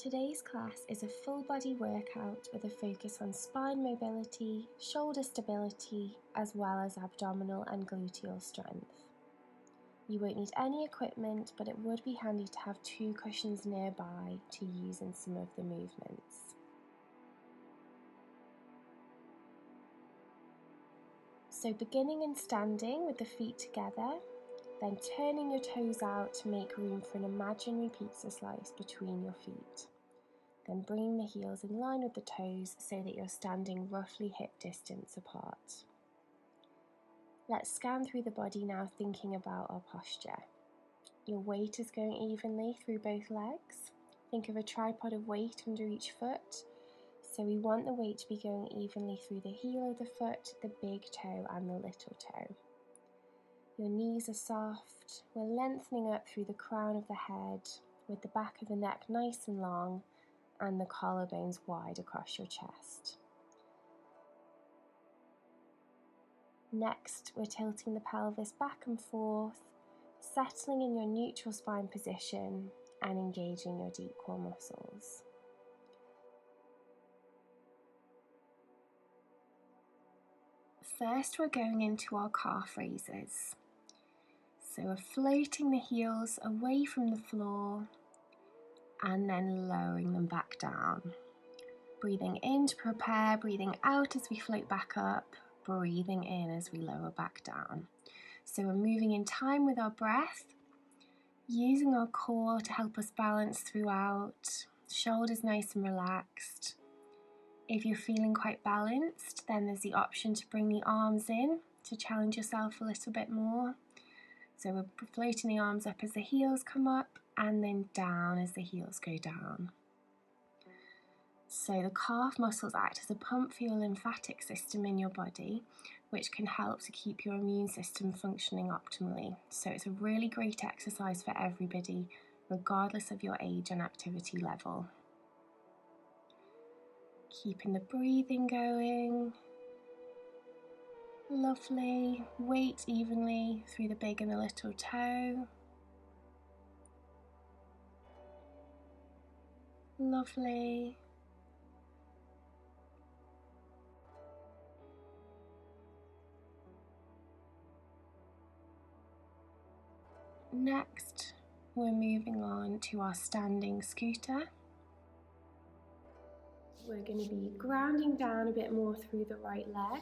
Today's class is a full body workout with a focus on spine mobility, shoulder stability, as well as abdominal and gluteal strength. You won't need any equipment, but it would be handy to have 2 cushions nearby to use in some of the movements. So beginning in standing with the feet together, then turning your toes out to make room for an imaginary pizza slice between your feet. Then bringing the heels in line with the toes so that you're standing roughly hip distance apart. Let's scan through the body now, thinking about our posture. Your weight is going evenly through both legs. Think of a tripod of weight under each foot. So we want the weight to be going evenly through the heel of the foot, the big toe and the little toe. Your knees are soft. We're lengthening up through the crown of the head with the back of the neck nice and long and the collarbones wide across your chest. Next, we're tilting the pelvis back and forth, settling in your neutral spine position and engaging your deep core muscles. First, we're going into our calf raises. So we're floating the heels away from the floor and then lowering them back down. Breathing in to prepare, breathing out as we float back up, breathing in as we lower back down. So we're moving in time with our breath, using our core to help us balance throughout, shoulders nice and relaxed. If you're feeling quite balanced, then there's the option to bring the arms in to challenge yourself a little bit more. So we're floating the arms up as the heels come up and then down as the heels go down. So the calf muscles act as a pump for your lymphatic system in your body, which can help to keep your immune system functioning optimally. So it's a really great exercise for everybody, regardless of your age and activity level. Keeping the breathing going. Lovely. Weight evenly through the big and the little toe. Lovely. Next, we're moving on to our standing scooter. We're going to be grounding down a bit more through the right leg,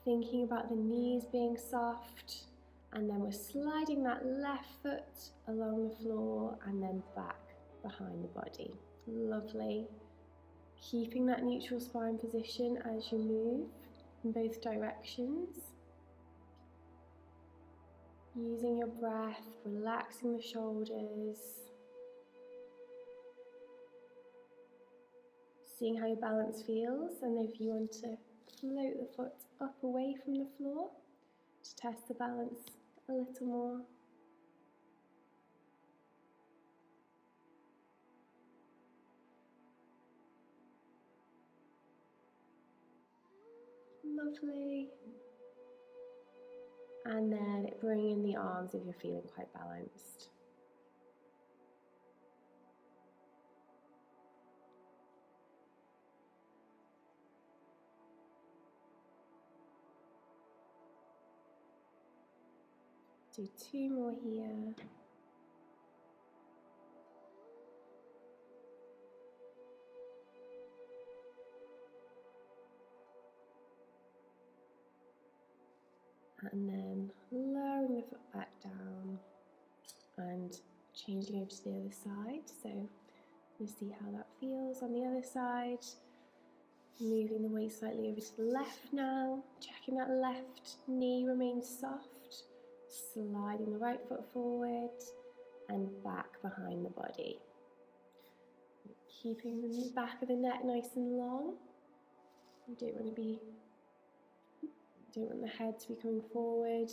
thinking about the knees being soft, and then we're sliding that left foot along the floor and then back behind the body. Lovely. Keeping that neutral spine position as you move in both directions. Using your breath, relaxing the shoulders. Seeing how your balance feels, and if you want to float the foot up away from the floor to test the balance a little more. Lovely. And then bring in the arms if you're feeling quite balanced. Do 2 more here. And then lowering the foot back down and changing over to the other side. So you see how that feels on the other side. Moving the weight slightly over to the left now, checking that left knee remains soft, sliding the right foot forward and back behind the body. Keeping the back of the neck nice and long. You don't want the head to be coming forward.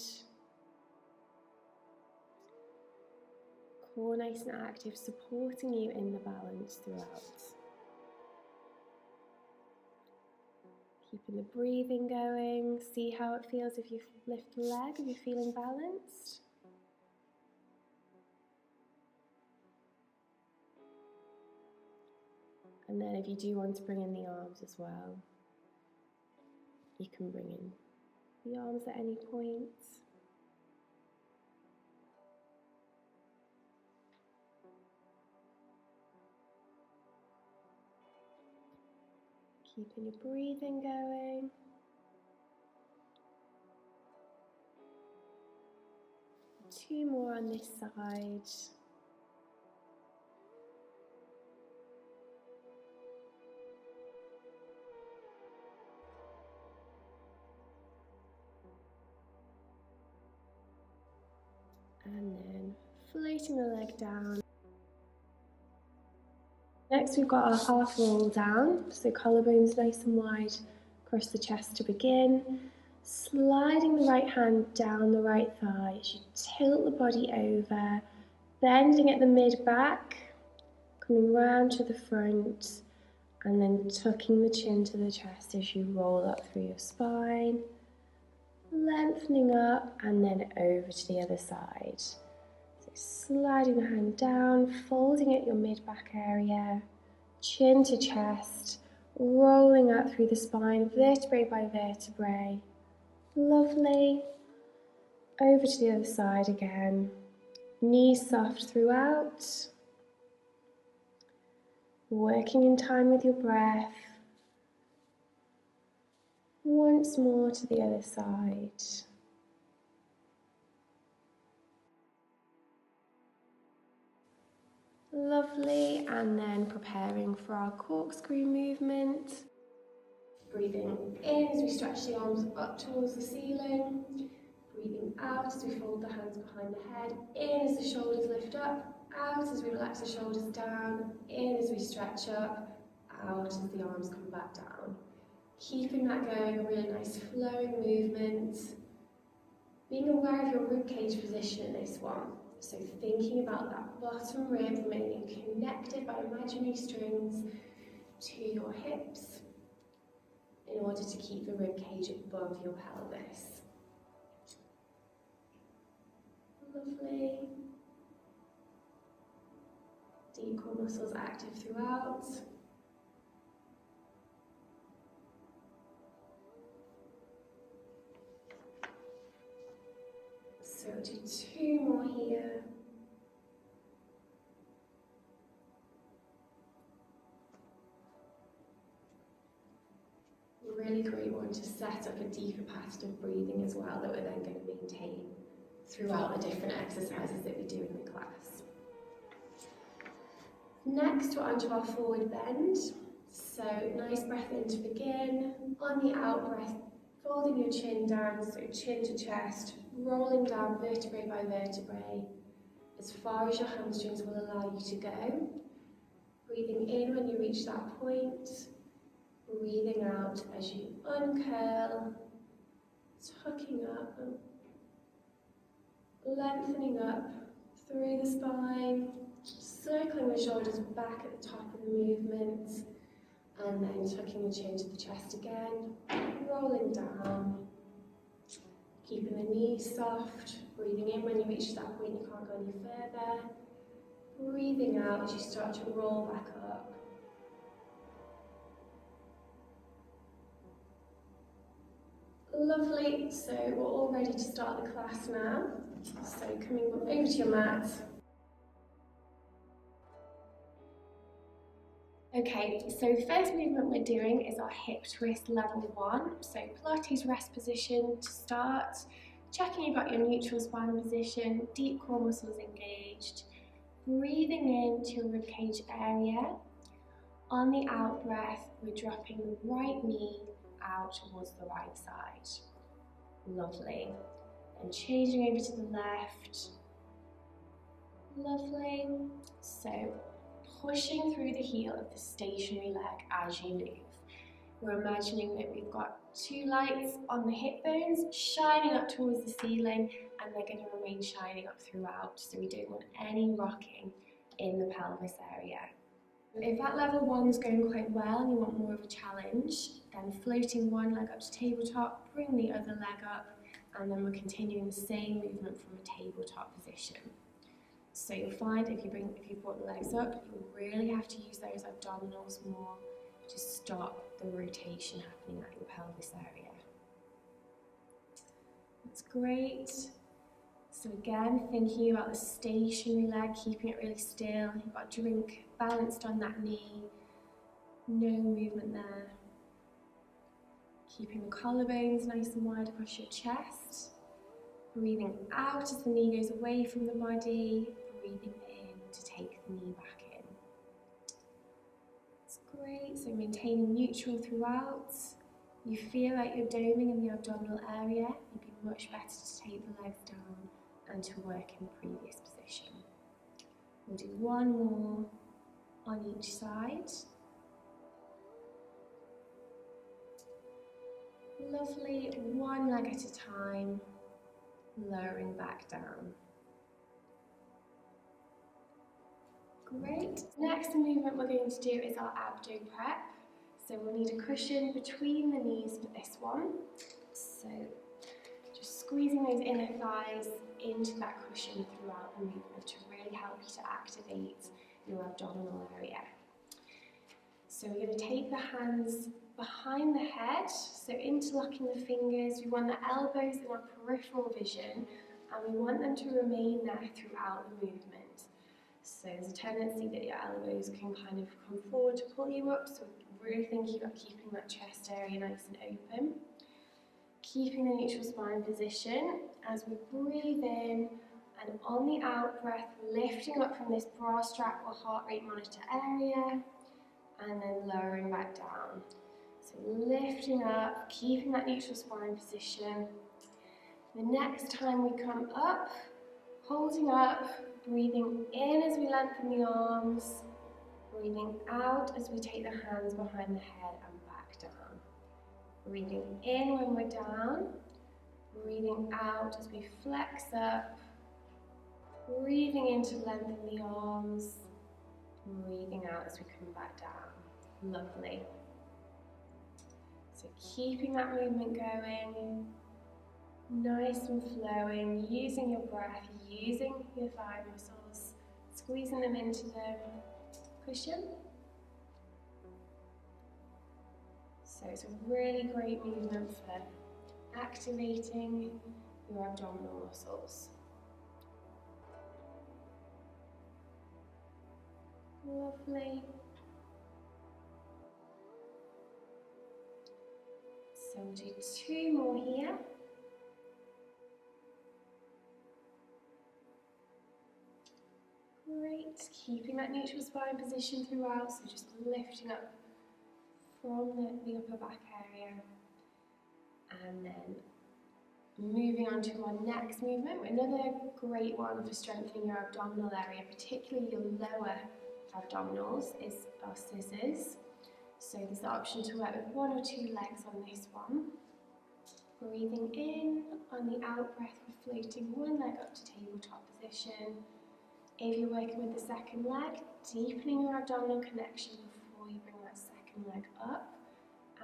Core nice and active, supporting you in the balance throughout. Keeping the breathing going. See how it feels if you lift the leg, if you're feeling balanced. And then if you do want to bring in the arms as well, you can bring in the arms at any point. Keeping your breathing going. Two more on this side. And then floating the leg down. Next we've got our half roll down, so collarbones nice and wide across the chest to begin. Sliding the right hand down the right thigh as you tilt the body over, bending at the mid-back, coming round to the front, and then tucking the chin to the chest as you roll up through your spine, lengthening up and then over to the other side. So sliding the hand down, folding at your mid-back area, chin to chest, rolling up through the spine, vertebrae by vertebrae. Lovely. Over to the other side again. Knees soft throughout. Working in time with your breath. Once more to the other side. Lovely, and then preparing for our corkscrew movement. Breathing in as we stretch the arms up towards the ceiling. Breathing out as we fold the hands behind the head. In as the shoulders lift up. Out as we relax the shoulders down. In as we stretch up. Out as the arms come back down. Keeping that going, a really nice flowing movement. Being aware of your ribcage position in this one. So thinking about that bottom rib remaining connected by imaginary strings to your hips in order to keep the ribcage above your pelvis. Lovely. Deep core muscles active throughout. So we'll do two more here. Really great one to set up a deeper pattern of breathing as well that we're then going to maintain throughout the different exercises that we do in the class. Next, we're onto our forward bend. So nice breath in to begin. On the out breath, folding your chin down, so chin to chest, rolling down vertebrae by vertebrae as far as your hamstrings will allow you to go. Breathing in when you reach that point. Breathing out as you uncurl, tucking up, lengthening up through the spine, circling the shoulders back at the top of the movement, and then tucking the chin to the chest again, rolling down, keeping the knees soft, breathing in when you reach that point you can't go any further, breathing out as you start to roll back up. Lovely, so we're all ready to start the class now. So coming over to your mat. Okay, so the first movement we're doing is our hip twist level 1. So Pilates rest position to start. Checking you've got your neutral spine position, deep core muscles engaged. Breathing into your ribcage area. On the out breath, we're dropping the right knee out towards the right side. Lovely. And changing over to the left. Lovely. So pushing through the heel of the stationary leg as you move. We're imagining that we've got two lights on the hip bones shining up towards the ceiling, and they're going to remain shining up throughout, so we don't want any rocking in the pelvis area. If that level 1 is going quite well and you want more of a challenge, then floating one leg up to tabletop, bring the other leg up, and then we're continuing the same movement from a tabletop position. So you'll find if you brought the legs up, you really have to use those abdominals more to stop the rotation happening at your pelvis area. That's great. So again, thinking about the stationary leg, keeping it really still. You've got drink balanced on that knee. No movement there. Keeping the collarbones nice and wide across your chest. Breathing out as the knee goes away from the body. Breathing in to take the knee back in. That's great. So maintaining neutral throughout. You feel like you're doming in the abdominal area. It'd be much better to take the legs down and to work in the previous position. We'll do one more on each side. Lovely, one leg at a time, lowering back down. Great. Next movement we're going to do is our abdo prep. So we'll need a cushion between the knees for this one. So just squeezing those inner thighs into that cushion throughout the movement to really help you to activate your abdominal area. So we're going to take the hands behind the head, so interlocking the fingers. We want the elbows in our peripheral vision and we want them to remain there throughout the movement. So there's a tendency that your elbows can kind of come forward to pull you up, so really thinking about keeping that chest area nice and open. Keeping the neutral spine position as we breathe in, and on the out breath, lifting up from this bra strap or heart rate monitor area, and then lowering back down. So lifting up, keeping that neutral spine position. The next time we come up, holding up, breathing in as we lengthen the arms, breathing out as we take the hands behind the head and back down. Breathing in when we're down, breathing out as we flex up, breathing in to lengthen the arms, breathing out as we come back down. Lovely. So keeping that movement going, nice and flowing, using your breath, using your thigh muscles, squeezing them into the cushion. So it's a really great movement for activating your abdominal muscles. Lovely. So we'll do two more here. Great, keeping that neutral spine position throughout, so just lifting up from the upper back area. And then moving on to our next movement, another great one for strengthening your abdominal area, particularly your lower abdominals, is our scissors. So there's the option to work with one or two legs on this one. Breathing in, on the out breath, we're floating one leg up to tabletop position. If you're working with the second leg, deepening your abdominal connection before you bring that second leg up.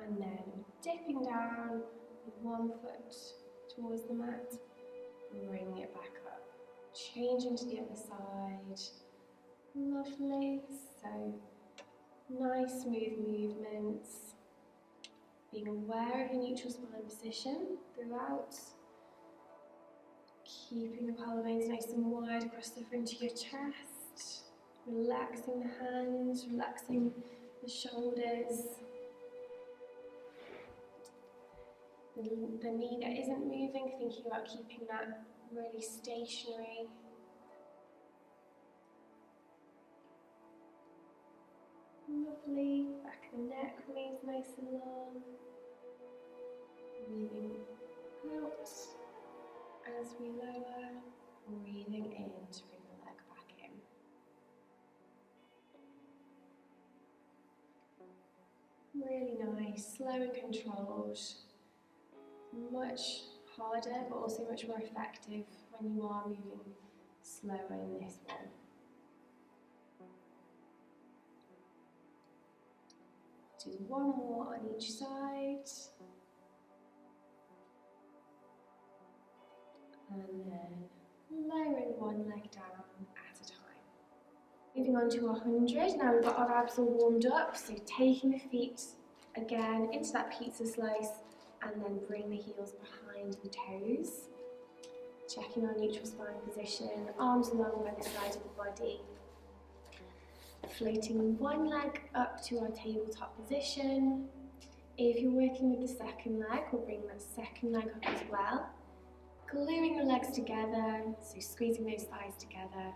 And then dipping down with one foot towards the mat, bringing it back up. Changing to the other side. Lovely. So, nice smooth movements. Being aware of your neutral spine position throughout. Keeping the collarbones nice and wide across the front of your chest. Relaxing the hands, relaxing the shoulders. The knee that isn't moving, thinking about keeping that really stationary. Lovely. Back of the neck remains nice and long. Breathing out as we lower, breathing in to bring the leg back in. Really nice, slow and controlled. Much harder, but also much more effective when you are moving slower in this one. Do one more on each side. And then lowering one leg down at a time. Moving on to 100, now we've got our abs all warmed up, so taking the feet again into that pizza slice and then bring the heels behind the toes. Checking our neutral spine position, arms along by the side of the body. Floating one leg up to our tabletop position. If you're working with the second leg, we'll bring that second leg up as well. Gluing the legs together, so squeezing those thighs together.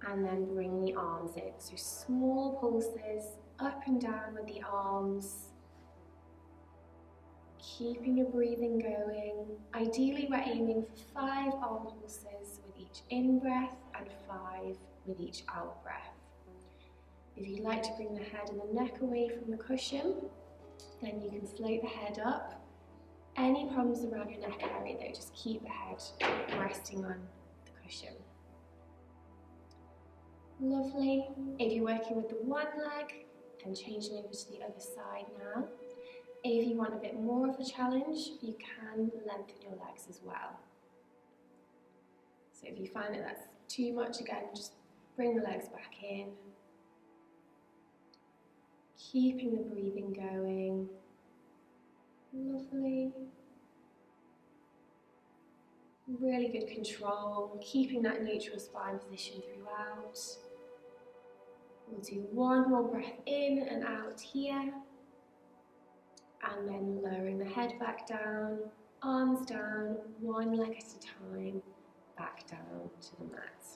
And then bring the arms in. So small pulses up and down with the arms. Keeping your breathing going. Ideally, we're aiming for 5 arm pulses with each in-breath and 5 with each out-breath. If you'd like to bring the head and the neck away from the cushion, then you can float the head up. Any problems around your neck area though, just keep the head resting on the cushion. Lovely. If you're working with the one leg, then changing over to the other side now. If you want a bit more of a challenge, you can lengthen your legs as well. So if you find that that's too much, again, just bring the legs back in. Keeping the breathing going. Lovely. Really good control, keeping that neutral spine position throughout. We'll do one more breath in and out here. And then lowering the head back down, arms down, one leg at a time, back down to the mat.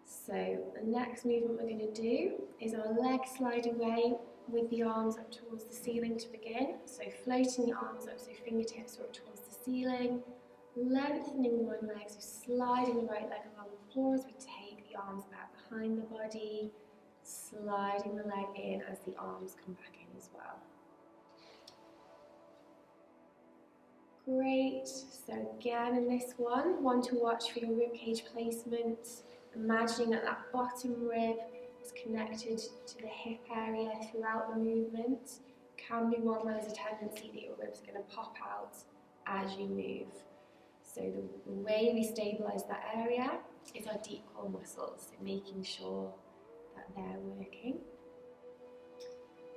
So the next movement we're going to do is our leg slide away with the arms up towards the ceiling to begin. So floating the arms up so fingertips are up towards the ceiling, lengthening one leg, so sliding the right leg along the floor as we take the arms back behind the body, sliding the leg in as the arms come back in as well. Great, so again in this one to watch for your ribcage placement, imagining that that bottom rib is connected to the hip area throughout the movement. Can be one where there's a tendency that your ribs are going to pop out as you move. So the way we stabilise that area is our deep core muscles, so making sure that they're working.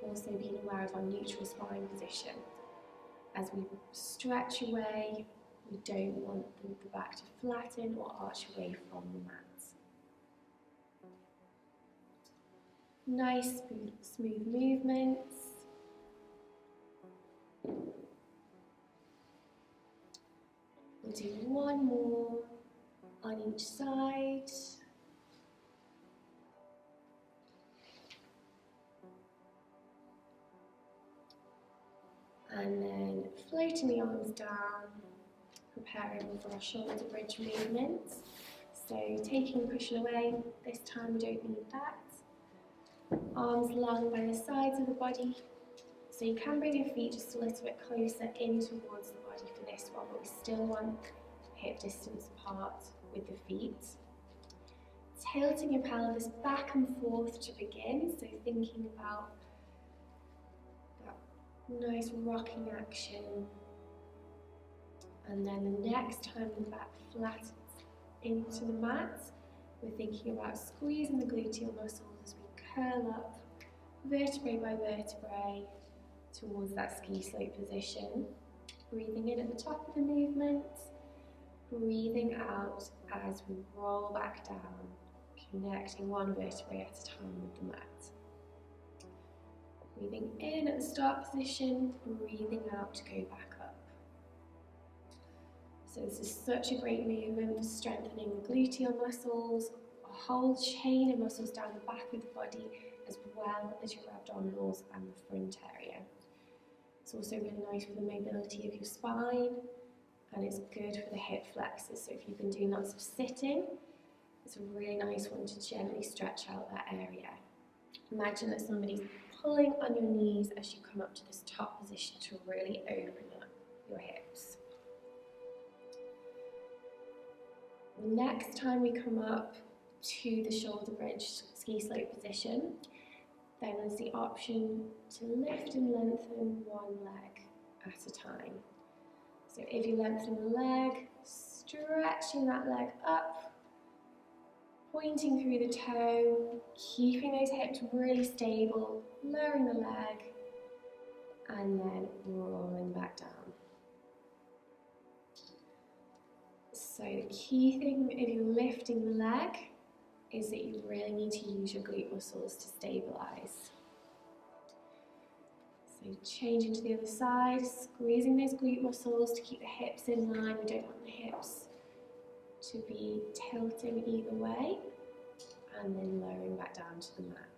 Also being aware of our neutral spine position. As we stretch away, we don't want the back to flatten or arch away from the mat. Nice, smooth movements. We'll do one more on each side. And then floating the arms down, preparing for our shoulder bridge movements. So taking the cushion away, this time we don't need that. Arms long by the sides of the body. So you can bring your feet just a little bit closer in towards the body for this one, but we still want hip distance apart with the feet. Tilting your pelvis back and forth to begin, so thinking about nice rocking action, and then the next time the back flattens into the mat, we're thinking about squeezing the gluteal muscles as we curl up vertebrae by vertebrae towards that ski slope position. Breathing in at the top of the movement, breathing out as we roll back down, connecting one vertebrae at a time with the mat. Breathing in at the start position, breathing out to go back up. So this is such a great movement for strengthening the gluteal muscles, a whole chain of muscles down the back of the body, as well as your abdominals and the front area. It's also really nice for the mobility of your spine, and it's good for the hip flexors. So if you've been doing lots of sitting, it's a really nice one to gently stretch out that area. Imagine that somebody's pulling on your knees as you come up to this top position to really open up your hips. The next time we come up to the shoulder bridge ski slope position, then there's the option to lift and lengthen one leg at a time. So if you lengthen the leg, stretching that leg up, Pointing through the toe, keeping those hips really stable, lowering the leg, and then rolling back down. So the key thing if you're lifting the leg is that you really need to use your glute muscles to stabilize. So changing to the other side, squeezing those glute muscles to keep the hips in line. We don't want the hips to be tilting either way, and then lowering back down to the mat.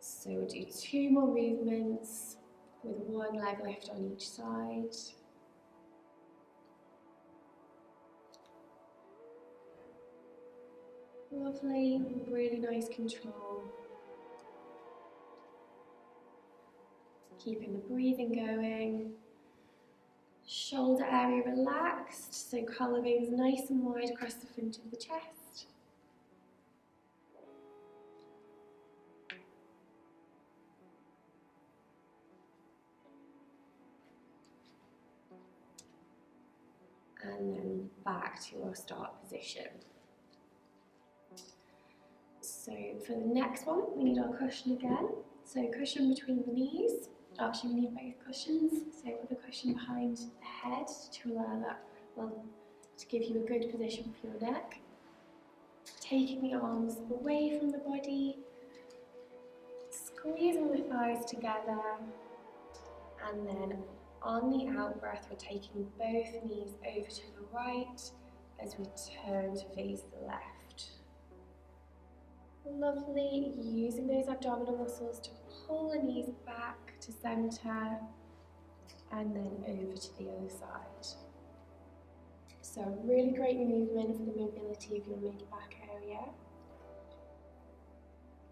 So we'll do 2 more movements with 1 leg lift on each side. Lovely, really nice control. Keeping the breathing going. Shoulder area relaxed, so collarbones nice and wide across the front of the chest. And then back to our start position. So for the next one, we need our cushion again. So cushion between the knees. Actually, we need both cushions. So put the cushion behind the head to allow that, to give you a good position for your neck. Taking the arms away from the body, squeezing the thighs together, and then on the out breath, we're taking both knees over to the right as we turn to face the left. Lovely, using those abdominal muscles to pull the knees back to center and then over to the other side. So a really great movement for the mobility of your mid-back area.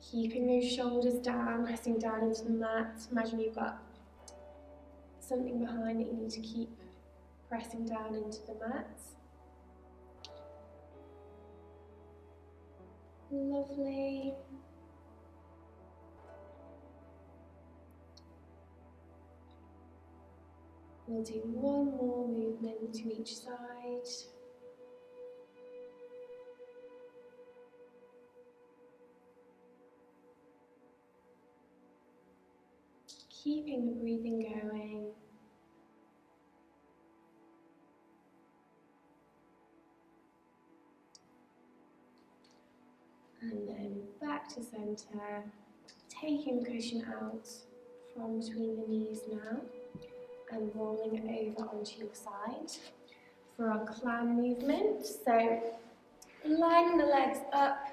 Keeping those shoulders down, pressing down into the mat. Imagine you've got something behind that you need to keep pressing down into the mat. Lovely. We'll do 1 more movement to each side. Keeping the breathing going. And then back to center, taking the cushion out from between the knees now and rolling over onto your side for our clam movement. So lining the legs up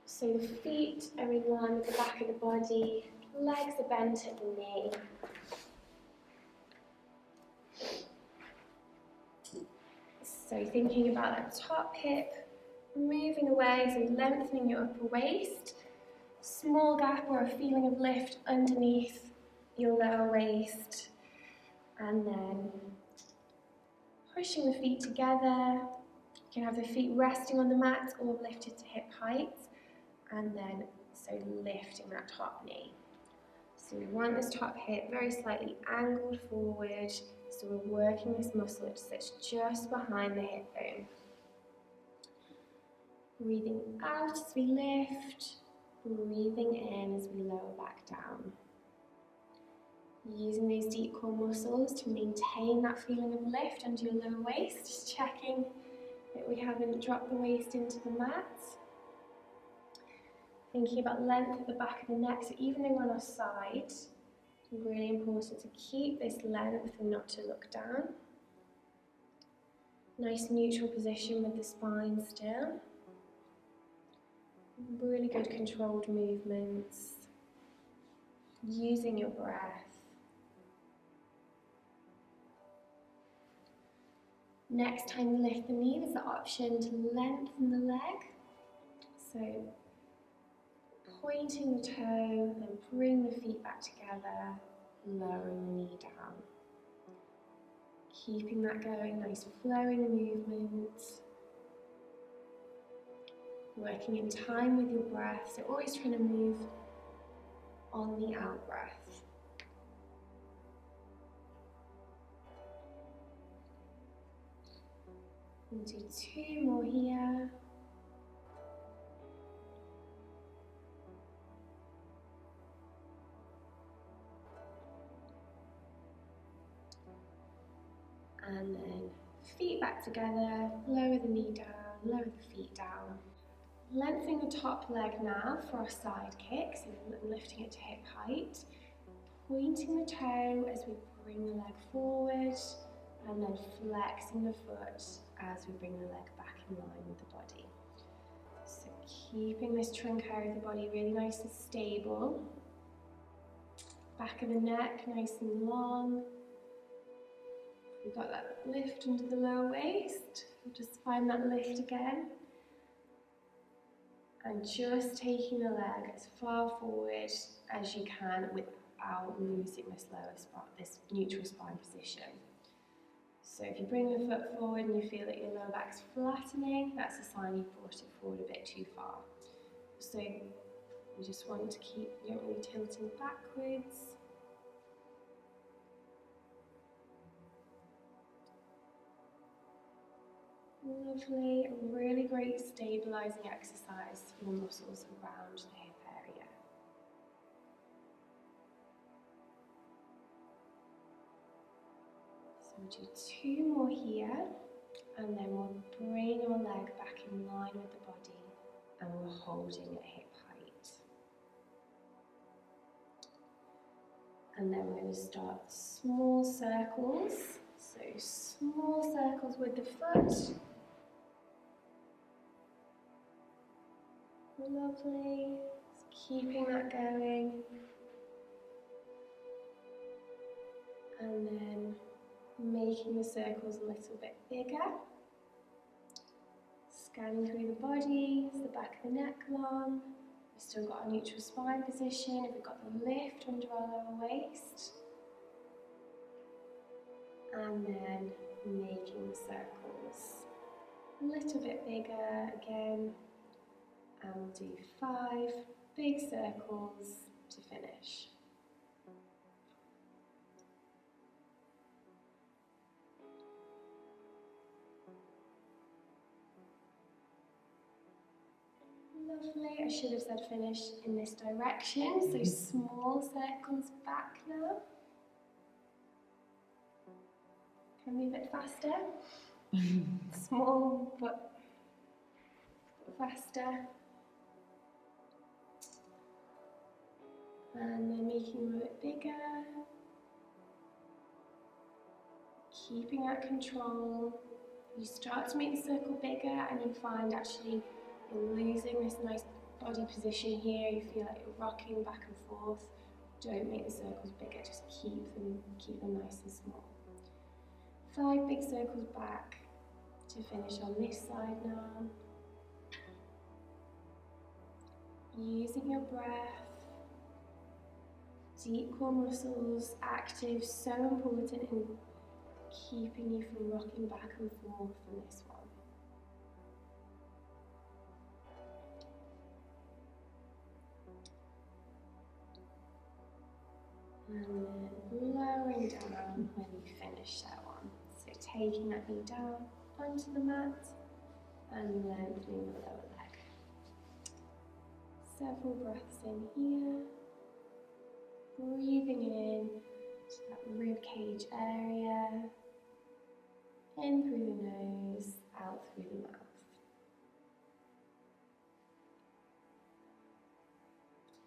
so the feet are in line with the back of the body, legs are bent at the knee. So thinking about that top hip, moving away, so lengthening your upper waist, small gap or a feeling of lift underneath your lower waist, and then pushing the feet together. You can have the feet resting on the mat or lifted to hip height, and then so lifting that top knee. So we want this top hip very slightly angled forward, so we're working this muscle that sits just behind the hip bone. Breathing out as we lift, breathing in as we lower back down. Using these deep core muscles to maintain that feeling of lift under your lower waist, just checking that we haven't dropped the waist into the mat. Thinking about length at the back of the neck, so even though we're on our side, it's really important to keep this length and not to look down. Nice neutral position with the spine still. Really good controlled movements. Using your breath. Next time you lift the knee, there's the option to lengthen the leg. So pointing the toe, then bring the feet back together, lowering the knee down. Keeping that going, nice flowing movement. Working in time with your breath, so always trying to move on the out breath. And do 2 more here. And then feet back together, lower the knee down, lower the feet down. Lengthening the top leg now for our side kick, so I'm lifting it to hip height. Pointing the toe as we bring the leg forward, and then flexing the foot as we bring the leg back in line with the body. So keeping this trunk area of the body really nice and stable. Back of the neck nice and long. We've got that lift under the lower waist. We'll just find that lift again. And just taking the leg as far forward as you can without losing this lower spot, this neutral spine position. So if you bring the foot forward and you feel that your lower back's flattening, that's a sign you've brought it forward a bit too far. So you just want to keep gently tilting backwards. Lovely, a really great stabilising exercise for the muscles around the hip area. So we'll do 2 more here, and then we'll bring our leg back in line with the body, and we're holding at hip height. And then we're going to start small circles. So small circles with the foot. Lovely, just keeping that going, and then making the circles a little bit bigger, scanning through the body, is the back of the neck long, we've still got our neutral spine position, we've got the lift under our lower waist, and then making the circles a little bit bigger again. And we'll do 5 big circles to finish. Lovely, I should have said finish in this direction, so small circles back now. Can we a bit faster? Small but faster. And then making them a bit bigger. Keeping that control. You start to make the circle bigger and you find actually you're losing this nice body position here. You feel like you're rocking back and forth. Don't make the circles bigger, just keep them nice and small. 5 big circles back to finish on this side now. Using your breath. Deep core muscles active, so important in keeping you from rocking back and forth in this one. And then lowering down when you finish that one. So taking that knee down onto the mat and lengthening the lower leg. Several breaths in here. Breathing in to that rib cage area, in through the nose, out through the mouth.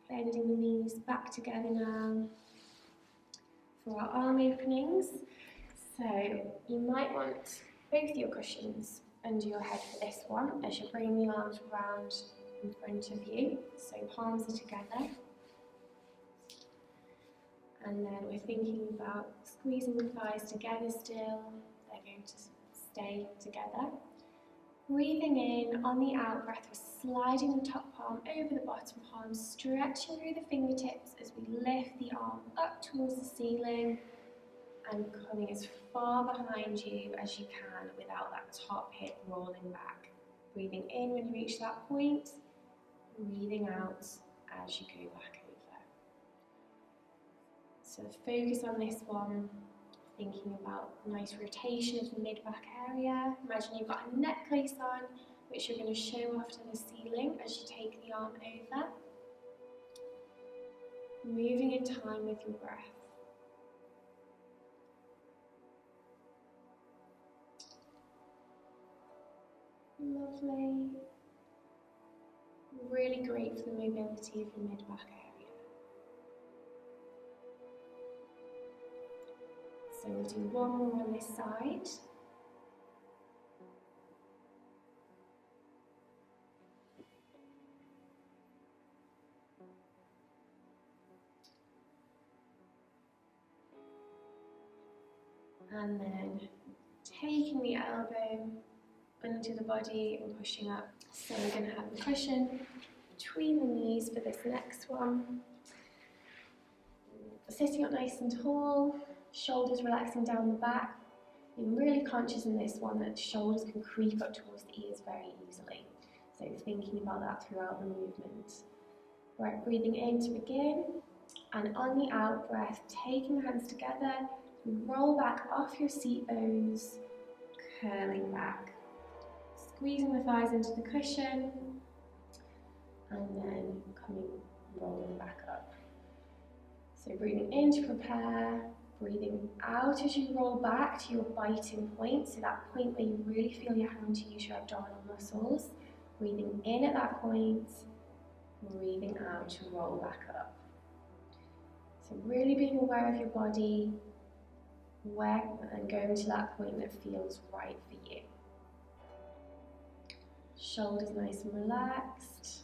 Bending the knees back together now for our arm openings. So you might want both your cushions under your head for this one as you're bringing the arms round in front of you. So palms are together. And then we're thinking about squeezing the thighs together still. They're going to stay together. Breathing in, on the out breath, we're sliding the top palm over the bottom palm, stretching through the fingertips as we lift the arm up towards the ceiling and coming as far behind you as you can without that top hip rolling back. Breathing in when you reach that point, breathing out as you go back over. So focus on this one, Thinking about nice rotation of the mid-back area. Imagine you've got a necklace on, which you're going to show off to the ceiling as you take the arm over. Moving in time with your breath. Lovely. Really great for the mobility of your mid-back area. So we'll do one more on this side. And then taking the elbow under the body and pushing up. So we're going to have the cushion between the knees for this next one. Sitting up nice and tall, shoulders relaxing down the back. Being really conscious in this one that the shoulders can creep up towards the ears very easily. So thinking about that throughout the movement. Right, breathing in to begin. And on the out breath, taking the hands together, roll back off your seat bones, curling back. Squeezing the thighs into the cushion, and then rolling back up. So breathing in to prepare, breathing out as you roll back to your biting point, so that point where you really feel you're having to use your abdominal muscles. Breathing in at that point, breathing out to roll back up. So really being aware of your body, and going to that point that feels right for you. Shoulders nice and relaxed.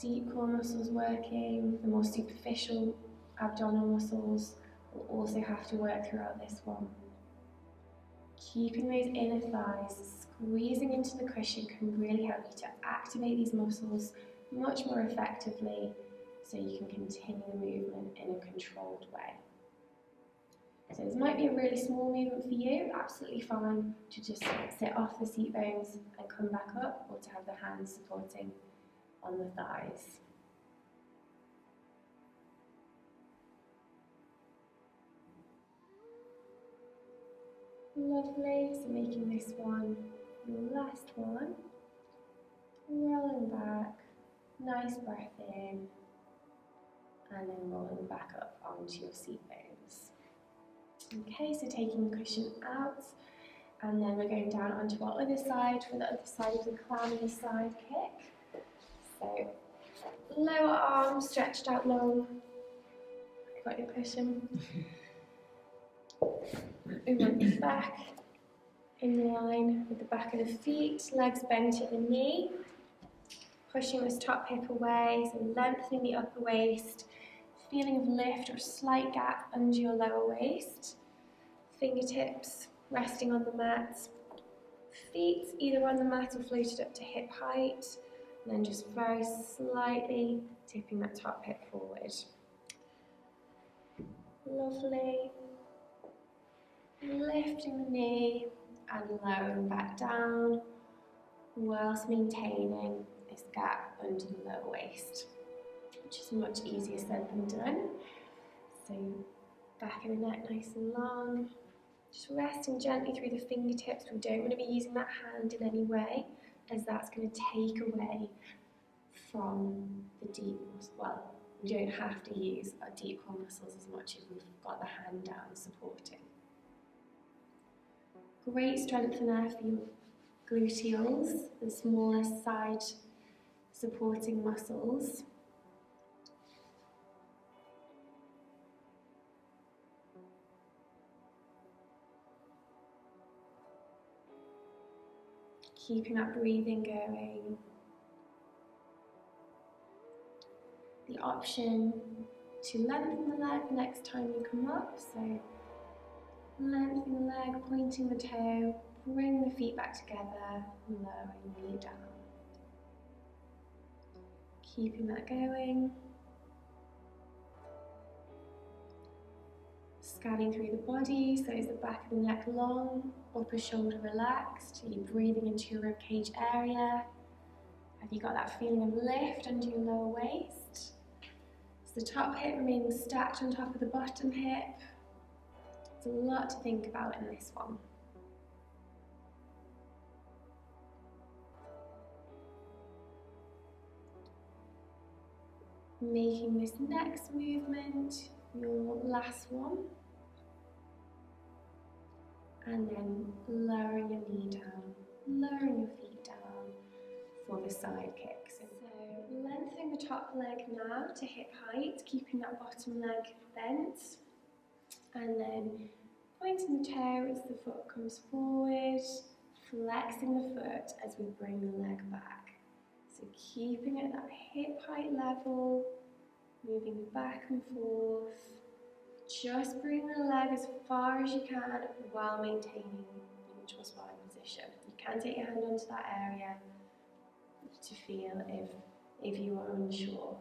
Deep core muscles working. The more superficial abdominal muscles will also have to work throughout this one. Keeping those inner thighs, squeezing into the cushion can really help you to activate these muscles much more effectively so you can continue the movement in a controlled way. So this might be a really small movement for you, absolutely fine to just sit off the seat bones and come back up, or to have the hands supporting on the thighs. Lovely, so making this one the last one. Rolling back, nice breath in, and then rolling back up onto your seat bones. Okay, so taking the cushion out, and then we're going down onto our other side for the other side of the clammy side kick. So lower arm stretched out long. Got your cushion. We want the back in line with the back of the feet, legs bent at the knee. Pushing this top hip away, so lengthening the upper waist. Feeling of lift or slight gap under your lower waist. Fingertips resting on the mat. Feet either on the mat or floated up to hip height. And then just very slightly tipping that top hip forward. Lovely. Lifting the knee and lowering back down whilst maintaining this gap under the lower waist, which is much easier said than done. So back of the neck nice and long. Just resting gently through the fingertips. We don't want to be using that hand in any way, as that's going to take away from the deep muscles. Well, we don't have to use our deep core muscles as much as we've got the hand down supporting. Great strengthener for your gluteals, the smallest side supporting muscles. Keeping that breathing going. The option to lengthen the leg next time you come up, so lengthening the leg, pointing the toe, bring the feet back together, lowering the knee down. Keeping that going. Scanning through the body, so is the back of the neck long, upper shoulder relaxed, are you breathing into your ribcage area? Have you got that feeling of lift under your lower waist? Is the top hip remaining stacked on top of the bottom hip? There's a lot to think about in this one. Making this next movement your last one, and then lowering your knee down, lowering your feet down for the side kick. So lengthening the top leg now to hip height, keeping that bottom leg bent, and then pointing the toe as the foot comes forward, flexing the foot as we bring the leg back. So keeping it at that hip height level, moving back and forth. Just bring the leg as far as you can while maintaining neutral spine position. You can take your hand onto that area to feel if you are unsure.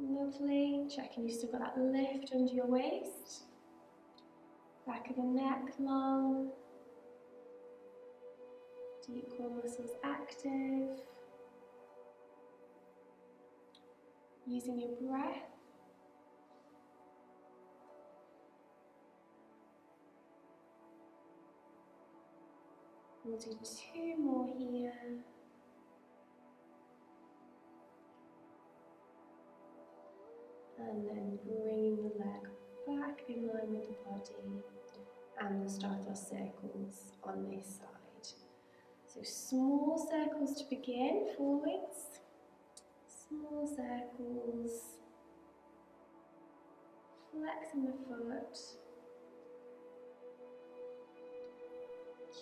Lovely. Checking you've still got that lift under your waist. Back of the neck long. Deep core muscles active. Using your breath. We'll do 2 more here. And then bringing the leg back in line with the body. And we'll start our circles on this side. So small circles to begin, forwards. Small circles. Flexing the foot.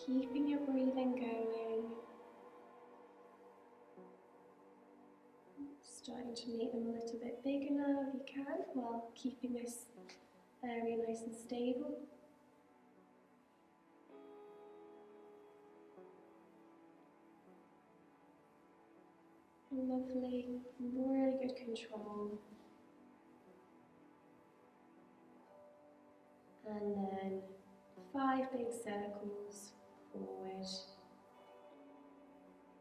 Keeping your breathing going. Starting to make them a little bit bigger now if you can, while keeping this area nice and stable. Lovely, really good control. And then 5 big circles forward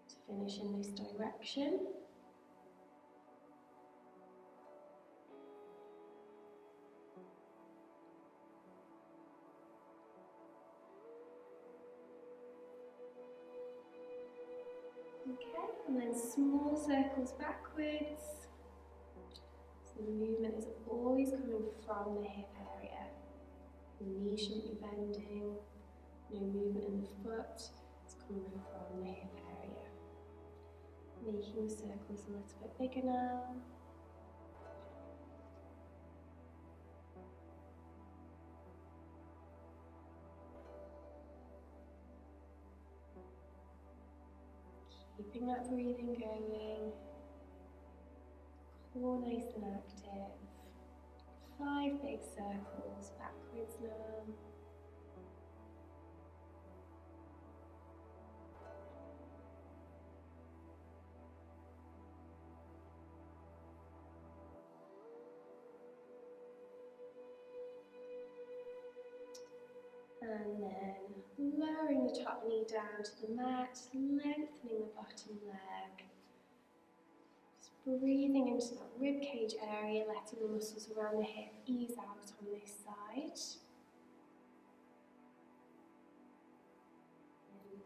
to finish in this direction. Okay, and then small circles backwards. So the movement is always coming from the hip area. The knee shouldn't be bending, no movement in the foot, it's coming from the hip area. Making the circles a little bit bigger now. Keeping that breathing going, core nice and active. 5 big circles backwards now. And then lowering the top knee down to the mat, lengthening the bottom leg. Just breathing into that rib cage area, letting the muscles around the hip ease out on this side.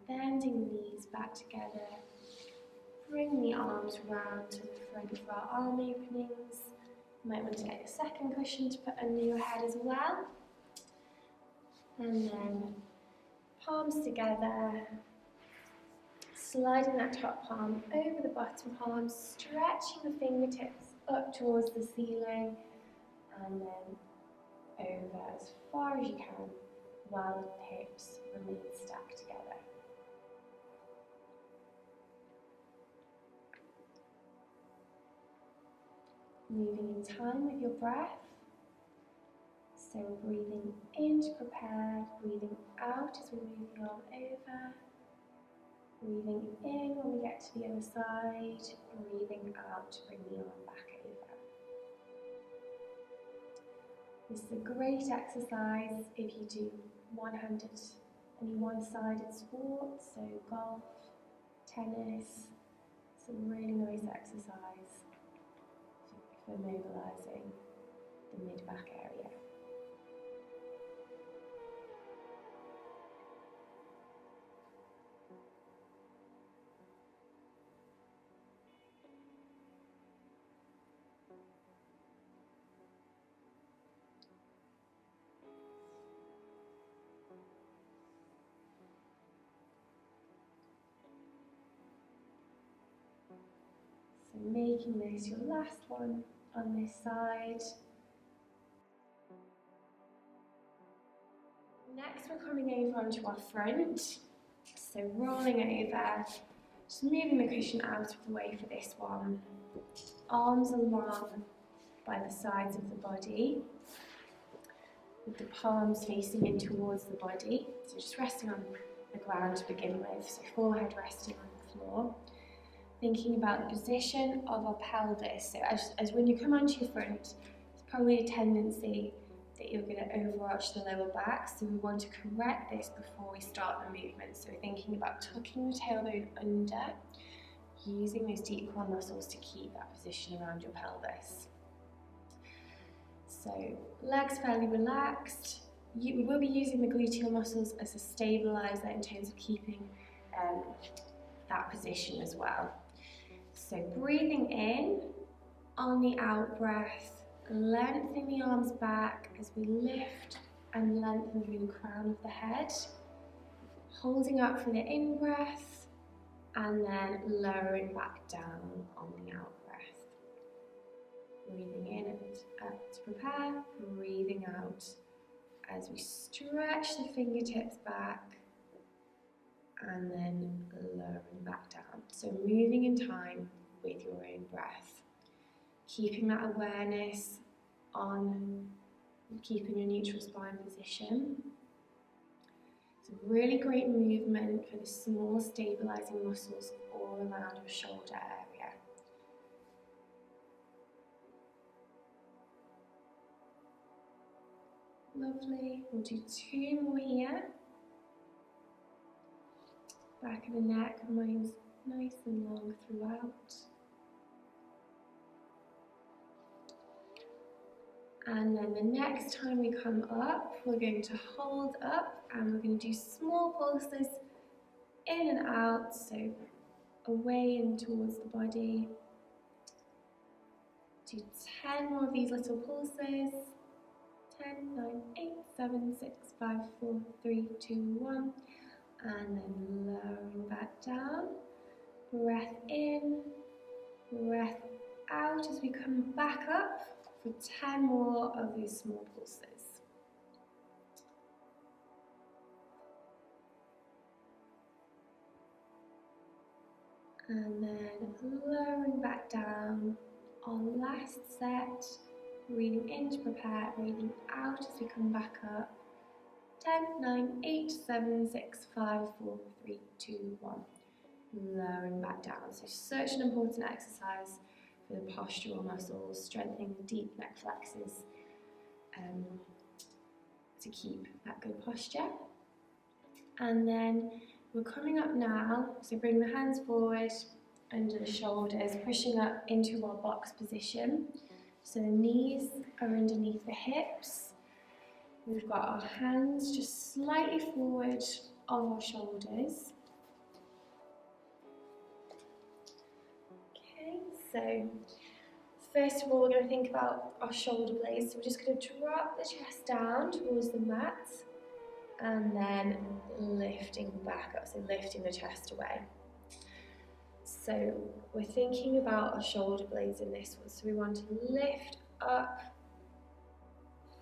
And bending the knees back together. Bring the arms round to the front for our arm openings. You might want to get a second cushion to put under your head as well. And then palms together, sliding that top palm over the bottom palm, stretching the fingertips up towards the ceiling, and then over as far as you can while the hips remain stacked together. Moving in time with your breath. So breathing in to prepare, breathing out as we move the arm over, breathing in when we get to the other side, breathing out to bring the arm back over. This is a great exercise if you do any one-sided sports, so golf, tennis, Some really nice exercise for mobilising the mid-back area. So making this your last one on this side. Next we're coming over onto our front. So rolling over, just moving the cushion out of the way for this one. Arms along by the sides of the body, with the palms facing in towards the body. So just resting on the ground to begin with, so forehead resting on the floor. Thinking about the position of our pelvis. So as when you come onto your front, there's probably a tendency that you're going to overarch the lower back, so we want to correct this before we start the movement. So we're thinking about tucking the tailbone under, using those deep core muscles to keep that position around your pelvis. So legs fairly relaxed. We will be using the gluteal muscles as a stabilizer in terms of keeping that position as well. So breathing in, on the out breath, lengthening the arms back as we lift and lengthen through the crown of the head. Holding up for the in breath and then lowering back down on the out breath. Breathing in and up to prepare, breathing out as we stretch the fingertips back and then lowering back down. So moving in time with your own breath. Keeping that awareness on keeping a neutral spine position. It's a really great movement for the small stabilizing muscles all around your shoulder area. Lovely. We'll do 2 more here. Back of the neck remains nice and long throughout. And then the next time we come up, we're going to hold up and we're going to do small pulses in and out, so away and towards the body. Do 10 more of these little pulses. 10, 9, 8, 7, 6, 5, 4, 3, 2, 1. And then lowering back down. Breath in, breath out as we come back up for 10 more of these small pulses. And then lowering back down. Our last set. Breathing in to prepare, breathing out as we come back up. 10, 9, 8, 7, 6, 5, 4, 3, 2, 1. Lowering back down. So such an important exercise for the postural muscles, strengthening the deep neck flexors to keep that good posture. And then we're coming up now, so bring the hands forward under the shoulders, pushing up into our box position. So the knees are underneath the hips. We've got our hands just slightly forward of our shoulders. Okay, so first of all we're going to think about our shoulder blades. So we're just going to drop the chest down towards the mat and then lifting back up, so lifting the chest away. So we're thinking about our shoulder blades in this one. So we want to lift up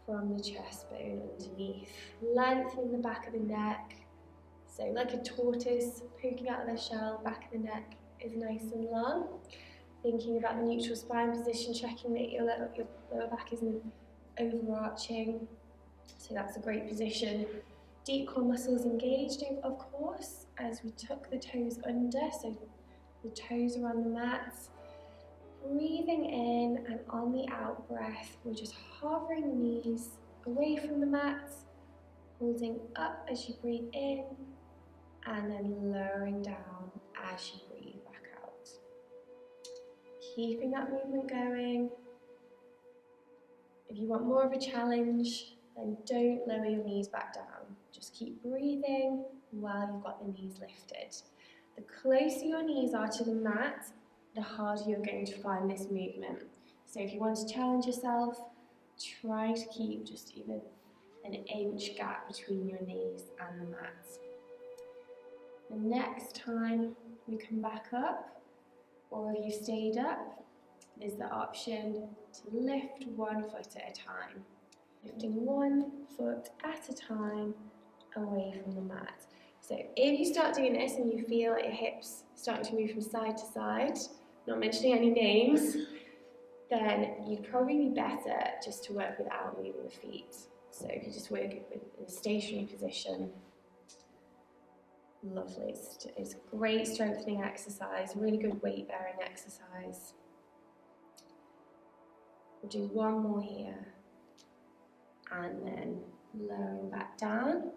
from the chest bone underneath, lengthening the back of the neck. So like a tortoise poking out of their shell, back of the neck is nice and long. Thinking about the neutral spine position, checking that your lower back isn't overarching. So that's a great position. Deep core muscles engaged, of course, as we tuck the toes under. So the toes are on the mat. Breathing in, and on the out breath, we're just hovering the knees away from the mat, holding up as you breathe in, and then lowering down as you breathe back out. keeping that movement going. If you want more of a challenge, then don't lower your knees back down. Just keep breathing while you've got the knees lifted. The closer your knees are to the mat, the harder you're going to find this movement. So if you want to challenge yourself, try to keep just even an inch gap between your knees and the mat. The next time we come back up, or if you stayed up, there's the option to lift one foot at a time. Lifting one foot at a time away from the mat. So if you start doing this and you feel like your hips starting to move from side to side, not mentioning any names, then you'd probably be better just to work without moving the feet. So if you just work in a stationary position, lovely. It's a great strengthening exercise, really good weight bearing exercise. We'll do one more here, and then lowering back down.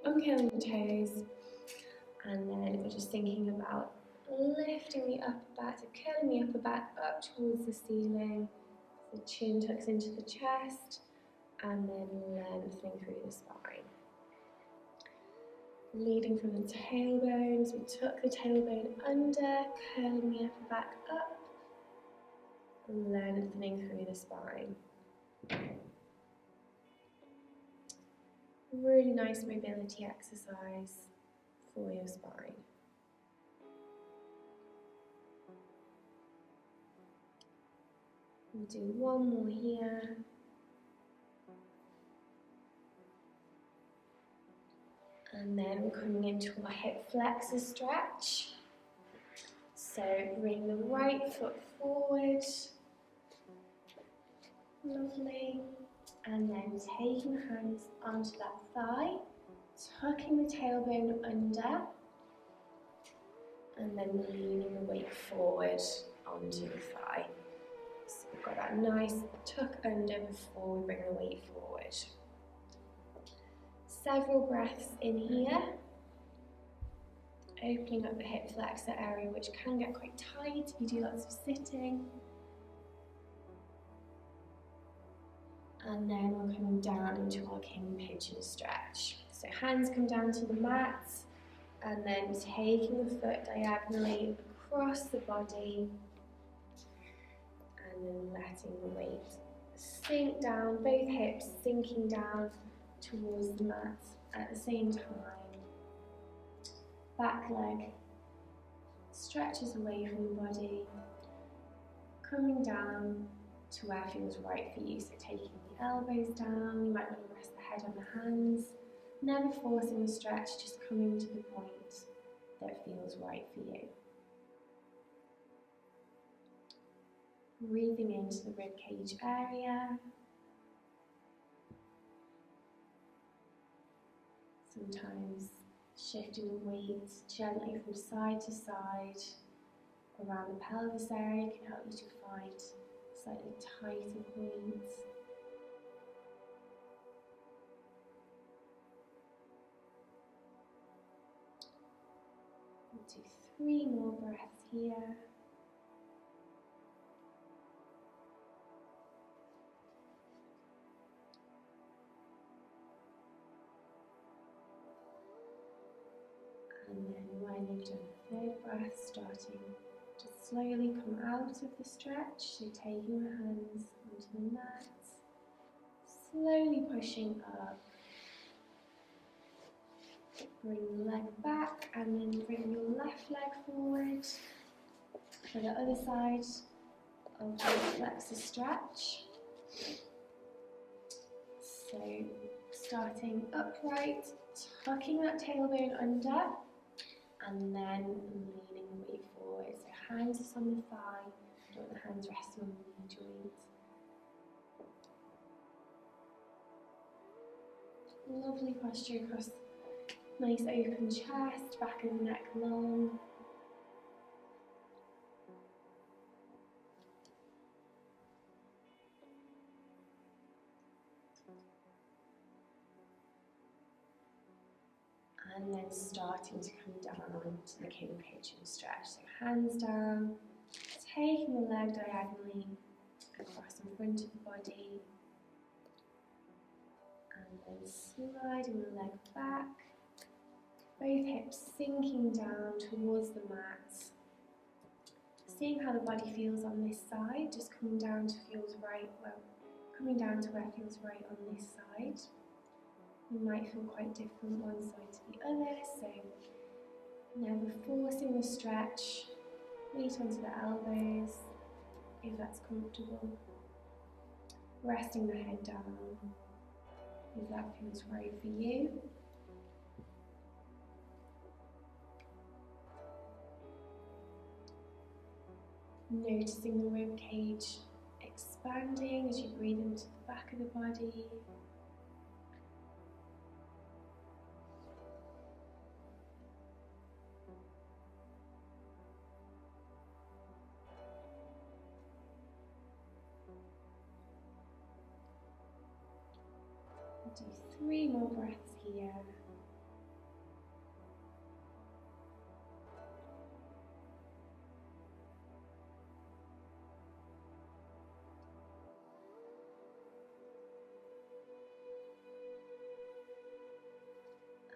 Uncurling the toes, and then we're just thinking about lifting the upper back, so curling the upper back up towards the ceiling. The chin tucks into the chest, and then lengthening through the spine. Leading from the tailbone, as we tuck the tailbone under, curling the upper back up, lengthening through the spine. Really nice mobility exercise for your spine. We'll do one more here. And then we're coming into our hip flexor stretch. So bring the right foot forward. Lovely. And then taking the hands onto that thigh, tucking the tailbone under, and then leaning the weight forward onto the thigh. So we've got that nice tuck under before we bring the weight forward. Several breaths in here, opening up the hip flexor area, which can get quite tight if you do lots of sitting. And then we're coming down into our king pigeon stretch. So hands come down to the mat, and then taking the foot diagonally across the body, and then letting the weight sink down, both hips sinking down towards the mat at the same time. Back leg stretches away from the body, coming down to where feels right for you. So taking the elbows down, you might want to rest the head on the hands, never forcing the stretch, just coming to the point that feels right for you. Breathing into the ribcage area. Sometimes shifting the weight gently from side to side around the pelvis area can help you to find slightly tighter points. We'll do 3 more breaths here. And then when you've done the 3rd breath, starting to slowly come out of the stretch, so taking the hands onto the mat, slowly pushing up. Bring the leg back, and then bring your left leg forward for the other side of the flexor stretch. So starting upright, tucking that tailbone under, and then leaning the weight forward. So hands is on the thigh, don't want the hands resting on the knee joint. Lovely posture across nice open chest, back of the neck long. and then starting to come down onto the king pigeon stretch. So hands down, taking the leg diagonally across in front of the body, and then sliding the leg back, both hips sinking down towards the mat. Seeing how the body feels on this side, just coming down to coming down to where it feels right on this side. You might feel quite different one side to the other, so never forcing the stretch. Weight onto the elbows if that's comfortable. Resting the head down if that feels right for you. Noticing the rib cage expanding as you breathe into the back of the body. Do 3 more breaths here.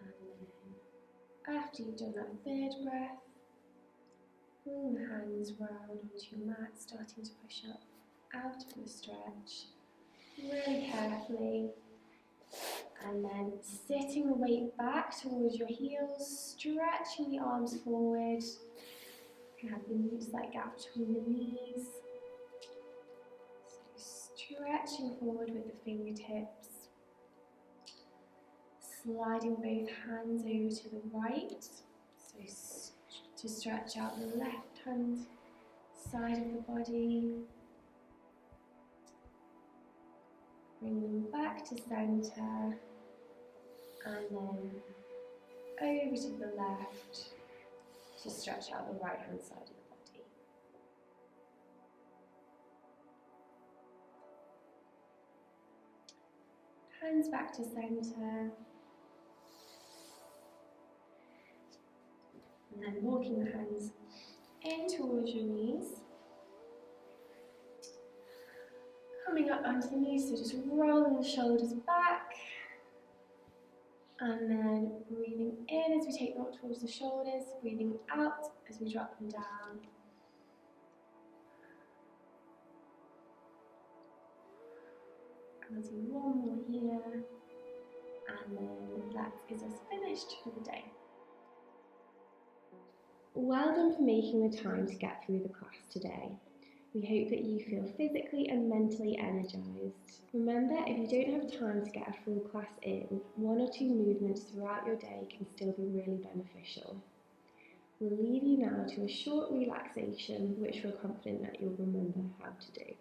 And then after you've done that 3rd breath, bring the hands round onto your mat, starting to push up out of the stretch really carefully. And then sitting the weight back towards your heels, stretching the arms forward. You have that gap between the knees. So stretching forward with the fingertips. Sliding both hands over to the right. So to stretch out the left hand side of the body. Bring them back to centre. And then over to the left to stretch out the right hand side of the body. Hands back to centre. And then walking the hands in towards your knees. Coming up onto the knees, so just rolling the shoulders back. And then breathing in as we take them up towards the shoulders, breathing out as we drop them down. I'll do one more here, and then that is us finished for the day. Well done for making the time to get through the class today. We hope that you feel physically and mentally energised. Remember, if you don't have time to get a full class in, 1 or 2 movements throughout your day can still be really beneficial. We'll leave you now to a short relaxation, which we're confident that you'll remember how to do.